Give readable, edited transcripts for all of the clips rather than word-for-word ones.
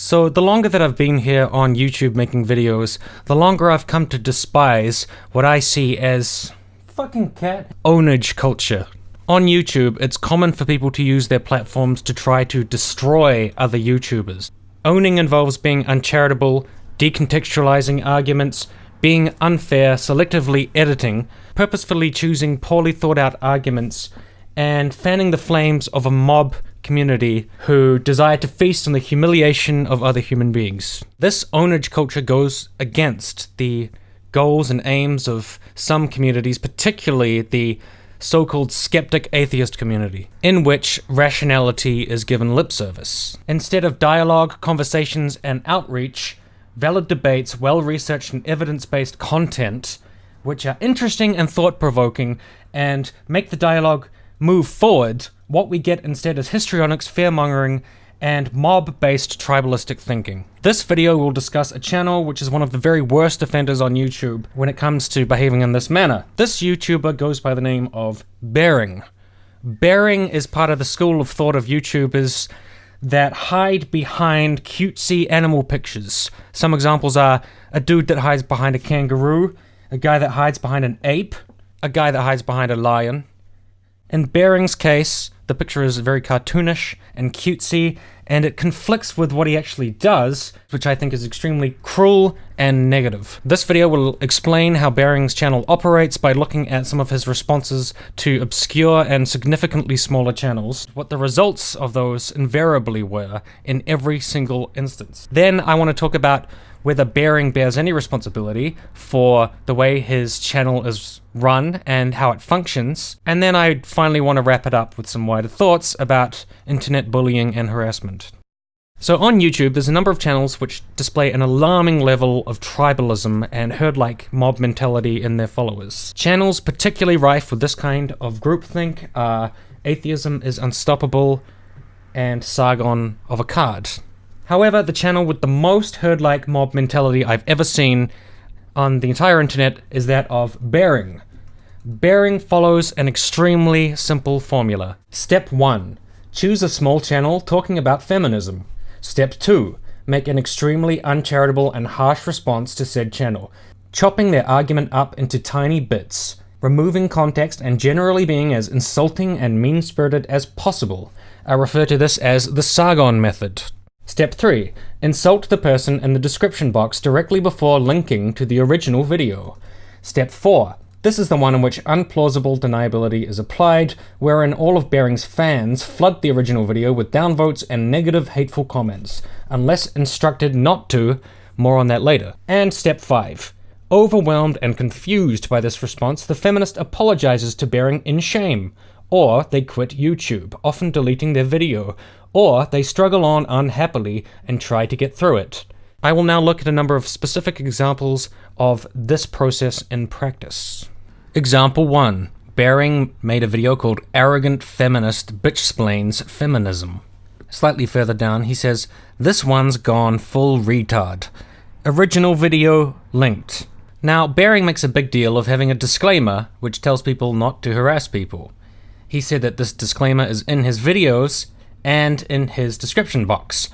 So the longer that I've been here on YouTube making videos, the longer I've come to despise what I see as fucking cat ownage culture. On YouTube, it's common for people to use their platforms to try to destroy other YouTubers. Owning involves being uncharitable, decontextualizing arguments, being unfair, selectively editing, purposefully choosing poorly thought out arguments, and fanning the flames of a mob community who desire to feast on the humiliation of other human beings. This ownage culture goes against the goals and aims of some communities, particularly the so-called skeptic atheist community, in which rationality is given lip service. Instead of dialogue, conversations, and outreach, valid debates, well-researched and evidence-based content, which are interesting and thought-provoking, and make the dialogue move forward, what we get instead is histrionics, fear-mongering, and mob-based tribalistic thinking. This video will discuss a channel which is one of the very worst offenders on YouTube when it comes to behaving in this manner. This YouTuber goes by the name of Bearing. Bearing is part of the school of thought of YouTubers that hide behind cutesy animal pictures. Some examples are a dude that hides behind a kangaroo, a guy that hides behind an ape, a guy that hides behind a lion. In Bearing's case, the picture is very cartoonish and cutesy, and it conflicts with what he actually does, which I think is extremely cruel and negative. This video will explain how Bearing's channel operates by looking at some of his responses to obscure and significantly smaller channels, what the results of those invariably were in every single instance. Then I want to talk about whether Bearing bears any responsibility for the way his channel is run and how it functions, and then I finally want to wrap it up with some wider thoughts about internet bullying and harassment. So on YouTube, there's a number of channels which display an alarming level of tribalism and herd-like mob mentality in their followers. Channels particularly rife with this kind of groupthink are Atheism is Unstoppable and Sargon of Akkad. However, the channel with the most herd-like mob mentality I've ever seen on the entire internet is that of Bearing. Bearing follows an extremely simple formula. Step 1. Choose a small channel talking about feminism. Step 2. Make an extremely uncharitable and harsh response to said channel, chopping their argument up into tiny bits, removing context and generally being as insulting and mean-spirited as possible. I refer to this as the Sargon method. Step 3. Insult the person in the description box directly before linking to the original video. Step 4. This is the one in which unplausible deniability is applied, wherein all of Bearing's fans flood the original video with downvotes and negative hateful comments, unless instructed not to. More on that later. And Step 5. Overwhelmed and confused by this response, the feminist apologizes to Bearing in shame, or they quit YouTube, often deleting their video, or they struggle on unhappily and try to get through it. I will now look at a number of specific examples of this process in practice. Example 1. Bearing made a video called Arrogant Feminist Bitch-Splains Feminism. Slightly further down, he says, "This one's gone full retard. Original video linked." Now, Bearing makes a big deal of having a disclaimer which tells people not to harass people. He said that this disclaimer is in his videos and in his description box.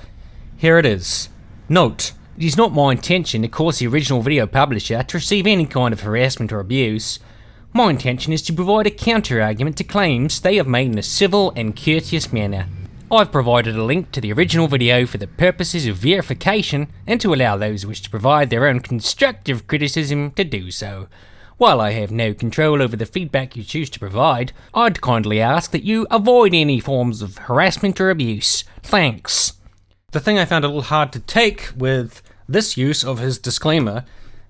Here it is. Note, it is not my intention to cause the original video publisher to receive any kind of harassment or abuse. My intention is to provide a counter-argument to claims they have made in a civil and courteous manner. I've provided a link to the original video for the purposes of verification and to allow those who wish to provide their own constructive criticism to do so. While I have no control over the feedback you choose to provide, I'd kindly ask that you avoid any forms of harassment or abuse. Thanks. The thing I found a little hard to take with this use of his disclaimer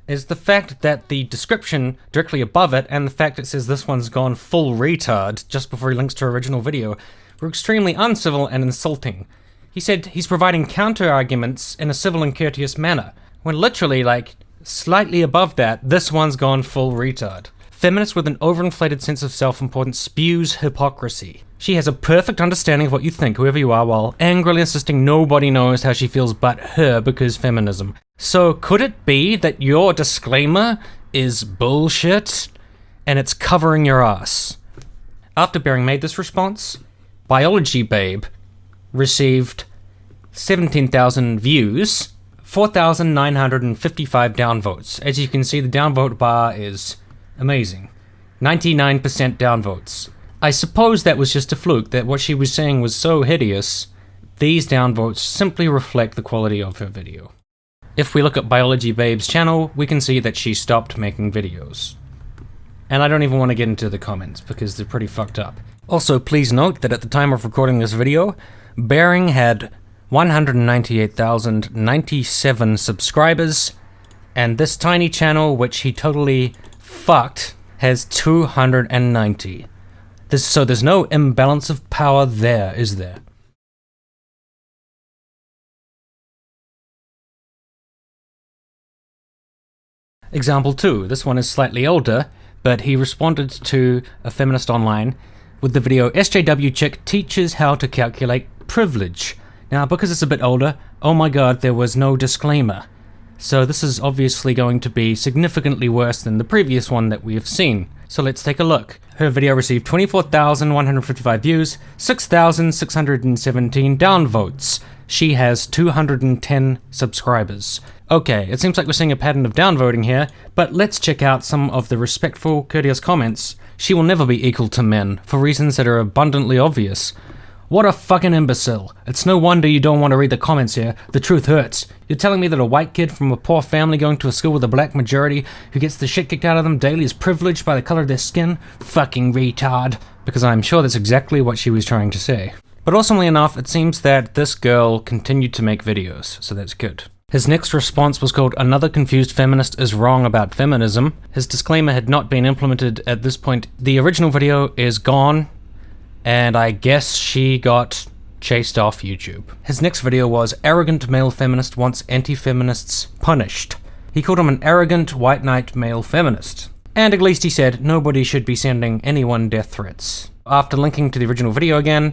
is the fact that the description directly above it and the fact it says this one's gone full retard just before he links to original video were extremely uncivil and insulting. He said he's providing counter-arguments in a civil and courteous manner, when literally, slightly above that, this one's gone full retard. Feminist with an overinflated sense of self-importance spews hypocrisy. She has a perfect understanding of what you think, whoever you are, while angrily insisting nobody knows how she feels but her because feminism. So could it be that your disclaimer is bullshit and it's covering your ass? After Bearing made this response, Biology Babe received 17,000 views, 4,955 downvotes. As you can see, the downvote bar is amazing. 99% downvotes. I suppose that was just a fluke, that what she was saying was so hideous. These downvotes simply reflect the quality of her video. If we look at Biology Babe's channel, we can see that she stopped making videos. And I don't even want to get into the comments, because they're pretty fucked up. Also, please note that at the time of recording this video, Bearing had 198,097 subscribers, and this tiny channel, which he totally fucked, has 290. So there's no imbalance of power there, is there? Example 2. This one is slightly older, but he responded to a feminist online with the video SJW Chick teaches how to calculate privilege. Now, because it's a bit older, oh my god, there was no disclaimer. So this is obviously going to be significantly worse than the previous one that we have seen. So let's take a look. Her video received 24,155 views, 6,617 downvotes. She has 210 subscribers. Okay, it seems like we're seeing a pattern of downvoting here, but let's check out some of the respectful, courteous comments. She will never be equal to men, for reasons that are abundantly obvious. What a fucking imbecile. It's no wonder you don't want to read the comments here. The truth hurts. You're telling me that a white kid from a poor family going to a school with a black majority who gets the shit kicked out of them daily is privileged by the color of their skin? Fucking retard. Because I'm sure that's exactly what she was trying to say. But awesomely enough, it seems that this girl continued to make videos, so that's good. His next response was called "Another confused feminist is wrong about feminism." His disclaimer had not been implemented at this point. The original video is gone, and I guess she got chased off YouTube. His next video was "Arrogant male feminist wants anti-feminists punished." He called him an arrogant white knight male feminist. And at least he said nobody should be sending anyone death threats. After linking to the original video again,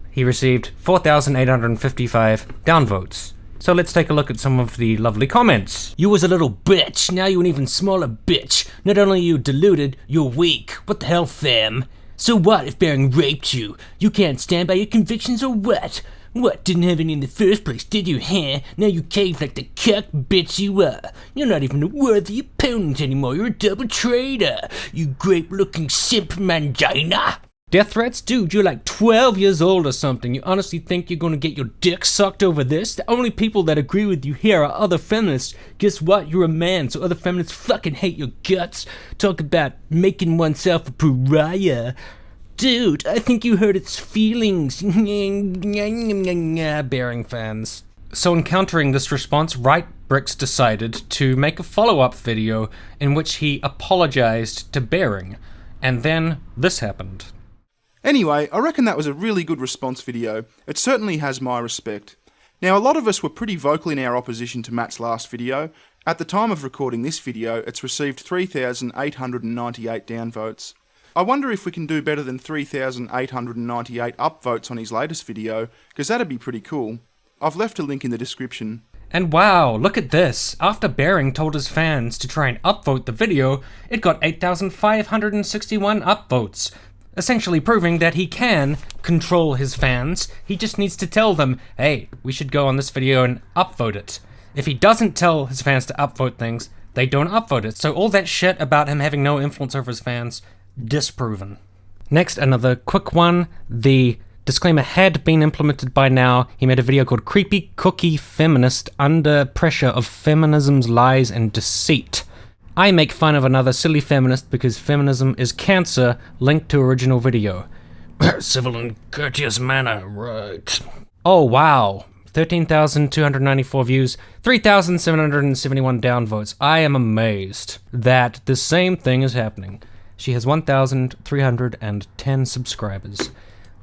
he received 4,855 downvotes. So let's take a look at some of the lovely comments. "You was a little bitch, now you an even smaller bitch. Not only are you deluded, you're weak. What the hell, fam? So what if Bearing raped you? You can't stand by your convictions or what? What, didn't have any in the first place, did you, huh? Now you cave like the cuck bitch you are. You're not even a worthy opponent anymore, you're a double traitor. You grape-looking simp mangina." Death threats? Dude, you're like 12 years old or something. You honestly think you're gonna get your dick sucked over this? The only people that agree with you here are other feminists. Guess what? You're a man, so other feminists fucking hate your guts. Talk about making oneself a pariah. Dude, I think you hurt its feelings. Bearing fans. So encountering this response, Right Bricks decided to make a follow-up video in which he apologized to Bearing. And then this happened. Anyway, I reckon that was a really good response video. It certainly has my respect. Now, a lot of us were pretty vocal in our opposition to Matt's last video. At the time of recording this video, it's received 3,898 downvotes. I wonder if we can do better than 3,898 upvotes on his latest video, because that'd be pretty cool. I've left a link in the description. And wow, look at this. After Bearing told his fans to try and upvote the video, it got 8,561 upvotes. Essentially proving that he can control his fans. He just needs to tell them, hey, we should go on this video and upvote it. If he doesn't tell his fans to upvote things, they don't upvote it. So all that shit about him having no influence over his fans, disproven. Next, another quick one. The disclaimer had been implemented by now. He made a video called "Creepy Cookie Feminist Under Pressure of Feminism's Lies and Deceit." I make fun of another silly feminist because feminism is cancer, linked to original video. Civil and courteous manner, right. Oh wow, 13,294 views, 3,771 downvotes. I am amazed that the same thing is happening. She has 1,310 subscribers.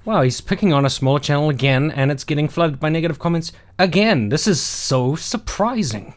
Wow, he's picking on a smaller channel again, and it's getting flooded by negative comments again. This is so surprising.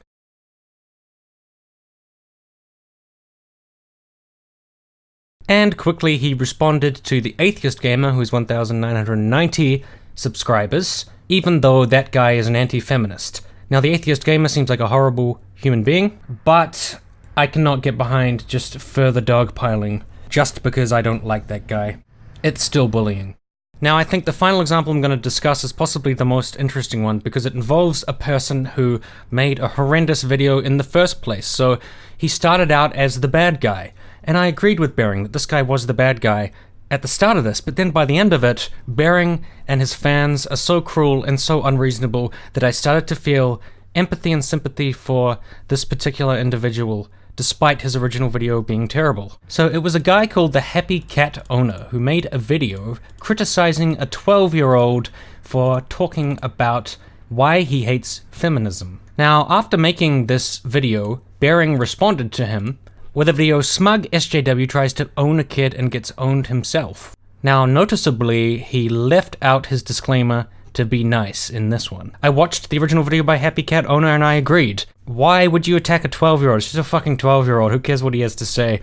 And quickly he responded to the Atheist Gamer, who has 1,990 subscribers, even though that guy is an anti-feminist. Now, the Atheist Gamer seems like a horrible human being, but I cannot get behind just further dogpiling just because I don't like that guy. It's still bullying. Now, I think the final example I'm going to discuss is possibly the most interesting one because it involves a person who made a horrendous video in the first place. So he started out as the bad guy, and I agreed with Bering that this guy was the bad guy at the start of this, but then by the end of it, Bering and his fans are so cruel and so unreasonable that I started to feel empathy and sympathy for this particular individual, despite his original video being terrible. So it was a guy called the Happy Cat Owner who made a video criticizing a 12-year-old for talking about why he hates feminism. Now, after making this video, Bering responded to him with a video, "Smug SJW tries to own a kid and gets owned himself." Now, noticeably, he left out his disclaimer to be nice in this one. I watched the original video by Happy Cat Owner and I agreed. Why would you attack a 12-year-old? She's a fucking 12-year-old. Who cares what he has to say?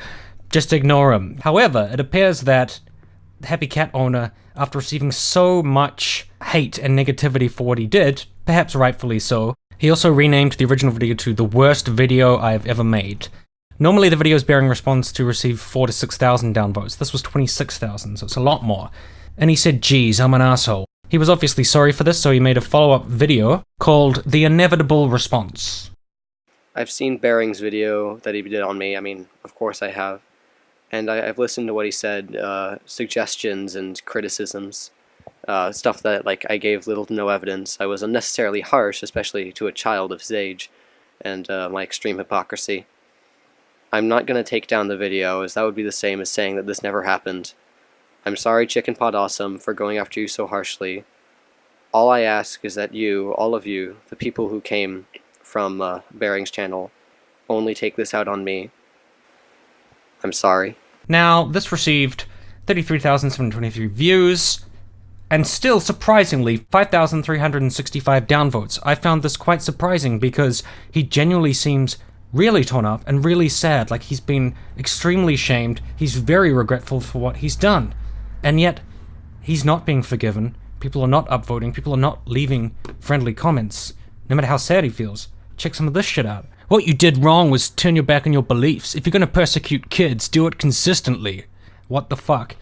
Just ignore him. However, it appears that the Happy Cat Owner, after receiving so much hate and negativity for what he did, perhaps rightfully so, he also renamed the original video to "The Worst Video I've Ever Made." Normally the videos Bering responds to receive 4,000 to 6,000 downvotes. This was 26,000, so it's a lot more. And he said, "Geez, I'm an asshole." He was obviously sorry for this, so he made a follow-up video called The Inevitable Response. I've seen Bering's video that he did on me. I mean, of course I have. And I've listened to what he said, suggestions and criticisms, stuff that, like, I gave little to no evidence. I was unnecessarily harsh, especially to a child of his age, and my extreme hypocrisy. I'm not going to take down the video, as that would be the same as saying that this never happened. I'm sorry, Chicken Pot Awesome, for going after you so harshly. All I ask is that you, all of you, the people who came from Bering's channel, only take this out on me. I'm sorry. Now, this received 33,723 views, and still, surprisingly, 5,365 downvotes. I found this quite surprising because he genuinely seems really torn up and really sad, like he's been extremely shamed. He's very regretful for what he's done. And yet, he's not being forgiven. People are not upvoting. People are not leaving friendly comments, no matter how sad he feels. Check some of this shit out. "What you did wrong was turn your back on your beliefs. If you're gonna persecute kids, do it consistently." What the fuck?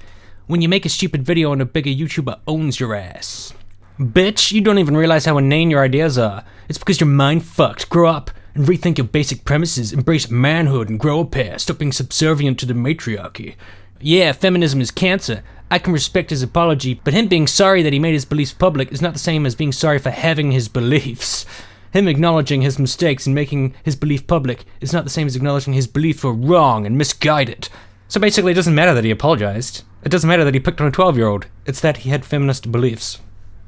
"When you make a stupid video and a bigger YouTuber owns your ass." "Bitch, you don't even realize how inane your ideas are. It's because you're mind-fucked. Grow up and rethink your basic premises. Embrace manhood and grow a pair. Stop being subservient to the matriarchy. Yeah, feminism is cancer. I can respect his apology, but him being sorry that he made his beliefs public is not the same as being sorry for having his beliefs. Him acknowledging his mistakes and making his belief public is not the same as acknowledging his beliefs were wrong and misguided." So basically, it doesn't matter that he apologized. It doesn't matter that he picked on a 12-year-old. It's that he had feminist beliefs.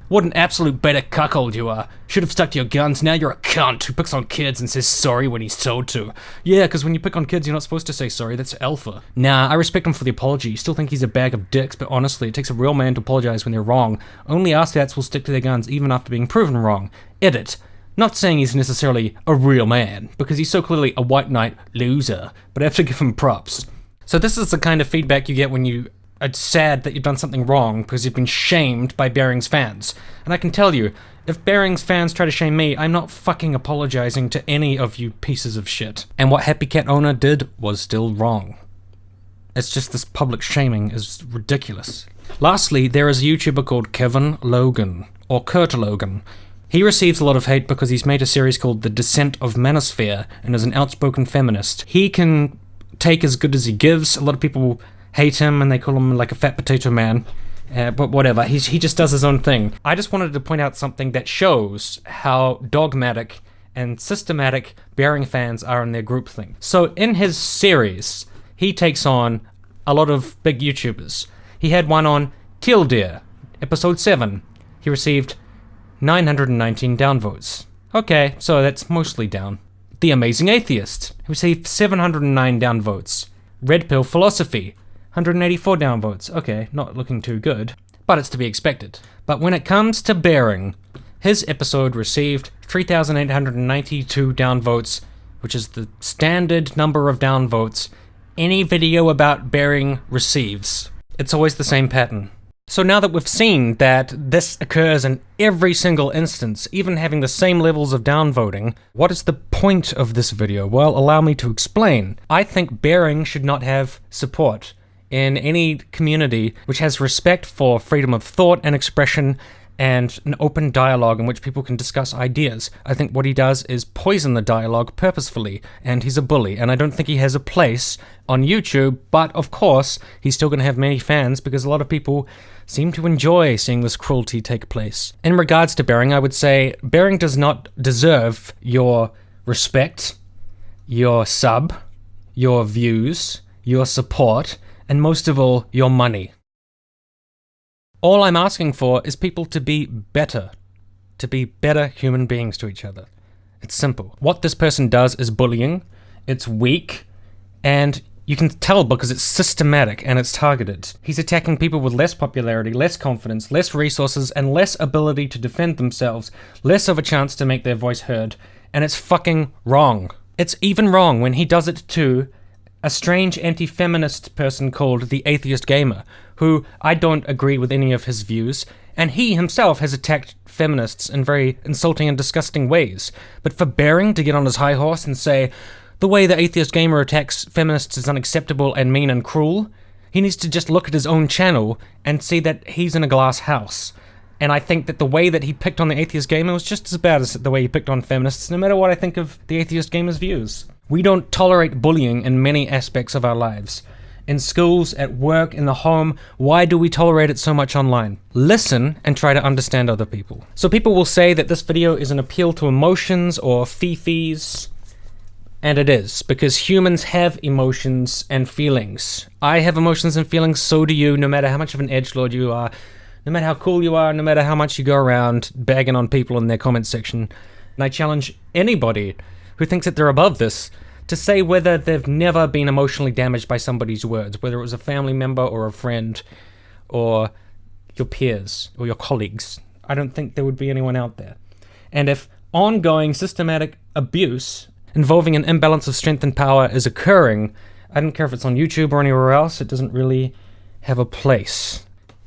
"What an absolute beta cuckold you are. Should have stuck to your guns. Now you're a cunt who picks on kids and says sorry when he's told to." Yeah, because when you pick on kids, you're not supposed to say sorry. That's alpha. Nah, I respect him for the apology. Still think he's a bag of dicks, but honestly, it takes a real man to apologize when they're wrong. Only assets will stick to their guns even after being proven wrong. Edit. Not saying he's necessarily a real man, because he's so clearly a white knight loser, but I have to give him props. So this is the kind of feedback you get when you are sad that you've done something wrong because you've been shamed by Bering's fans. And I can tell you, if Bering's fans try to shame me, I'm not fucking apologizing to any of you pieces of shit. And what Happy Cat Owner did was still wrong. It's just this public shaming is ridiculous. Lastly, there is a YouTuber called Kevin Logan, or Kurt Logan. He receives a lot of hate because he's made a series called The Descent of Manosphere and is an outspoken feminist. He can take as good as he gives. A lot of people hate him and they call him like a fat potato man, but whatever, he just does his own thing. I just wanted to point out something that shows how dogmatic and systematic Bering fans are in their groupthink. So in his series, he takes on a lot of big YouTubers. He had one on Tildeer, episode 7. He received 919 downvotes. Okay, so that's mostly down. The Amazing Atheist, he received 709 downvotes. Red Pill Philosophy, 184 downvotes. Okay, not looking too good, but it's to be expected. But when it comes to Bering, his episode received 3,892 downvotes, which is the standard number of downvotes any video about Bering receives. It's always the same pattern. So now that we've seen that this occurs in every single instance, even having the same levels of downvoting, what is the point of this video? Well, allow me to explain. I think Bering should not have support. in any community which has respect for freedom of thought and expression and an open dialogue in which people can discuss ideas. I think what he does is poison the dialogue purposefully, and he's a bully, and I don't think he has a place on YouTube, but of course, he's still going to have many fans because a lot of people seem to enjoy seeing this cruelty take place. In regards to Bering, I would say Bering does not deserve your respect, your sub, your views, your support, and most of all, your money. All I'm asking for is people to be better human beings to each other. It's simple. What this person does is bullying, it's weak, and you can tell because it's systematic and it's targeted. He's attacking people with less popularity, less confidence, less resources, and less ability to defend themselves, less of a chance to make their voice heard, and it's fucking wrong. It's even wrong when he does it to a strange anti-feminist person called the Atheist Gamer, who I don't agree with any of his views, and he himself has attacked feminists in very insulting and disgusting ways. But for Bering to get on his high horse and say, the way the Atheist Gamer attacks feminists is unacceptable and mean and cruel, he needs to just look at his own channel and see that he's in a glass house. And I think that the way that he picked on the Atheist Gamer was just as bad as the way he picked on feminists, no matter what I think of the Atheist Gamer's views. We don't tolerate bullying in many aspects of our lives. In schools, at work, in the home, why do we tolerate it so much online? Listen and try to understand other people. So people will say that this video is an appeal to emotions or fifis, and it is, because humans have emotions and feelings. I have emotions and feelings, so do you, no matter how much of an edgelord you are, no matter how cool you are, no matter how much you go around bagging on people in their comment section. And I challenge anybody who thinks that they're above this to say whether they've never been emotionally damaged by somebody's words, whether it was a family member or a friend or your peers or your colleagues. I don't think there would be anyone out there. And if ongoing systematic abuse involving an imbalance of strength and power is occurring, I don't care if it's on YouTube or anywhere else, it doesn't really have a place.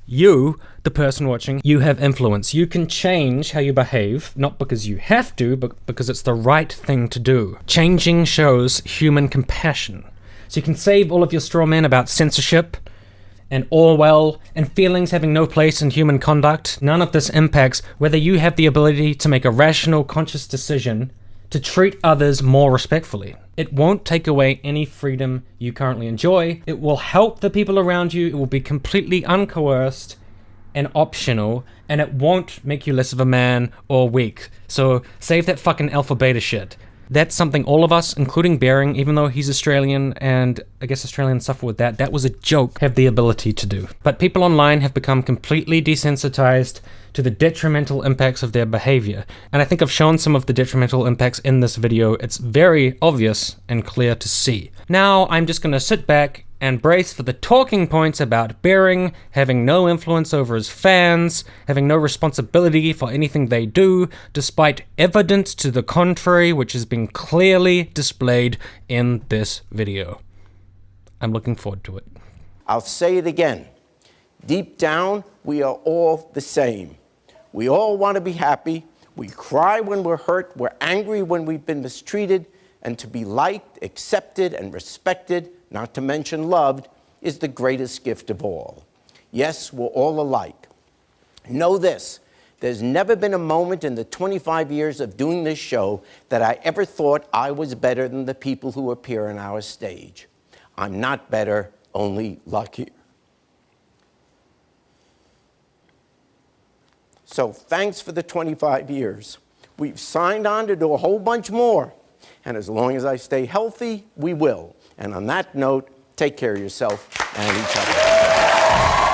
You, the person watching, you have influence. You can change how you behave, not because you have to, but because it's the right thing to do. Changing shows human compassion. So you can save all of your straw men about censorship and Orwell and feelings having no place in human conduct. None of this impacts whether you have the ability to make a rational, conscious decision to treat others more respectfully. It won't take away any freedom you currently enjoy. It will help the people around you. It will be completely uncoerced and optional, and it won't make you less of a man or weak. So save that fucking alpha beta shit. That's something all of us, including Bering, even though he's Australian, and I guess Australians suffer with that, that was a joke, have the ability to do. But people online have become completely desensitized to the detrimental impacts of their behavior. And I think I've shown some of the detrimental impacts in this video. It's very obvious and clear to see. Now I'm just gonna sit back and brace for the talking points about Bering having no influence over his fans, having no responsibility for anything they do, despite evidence to the contrary, which has been clearly displayed in this video. I'm looking forward to it. I'll say it again. Deep down, we are all the same. We all want to be happy. We cry when we're hurt. We're angry when we've been mistreated. And to be liked, accepted, and respected, not to mention loved, is the greatest gift of all. Yes, we're all alike. Know this, there's never been a moment in the 25 years of doing this show that I ever thought I was better than the people who appear on our stage. I'm not better, only luckier. So thanks for the 25 years. We've signed on to do a whole bunch more. And as long as I stay healthy, we will. And on that note, take care of yourself and each other.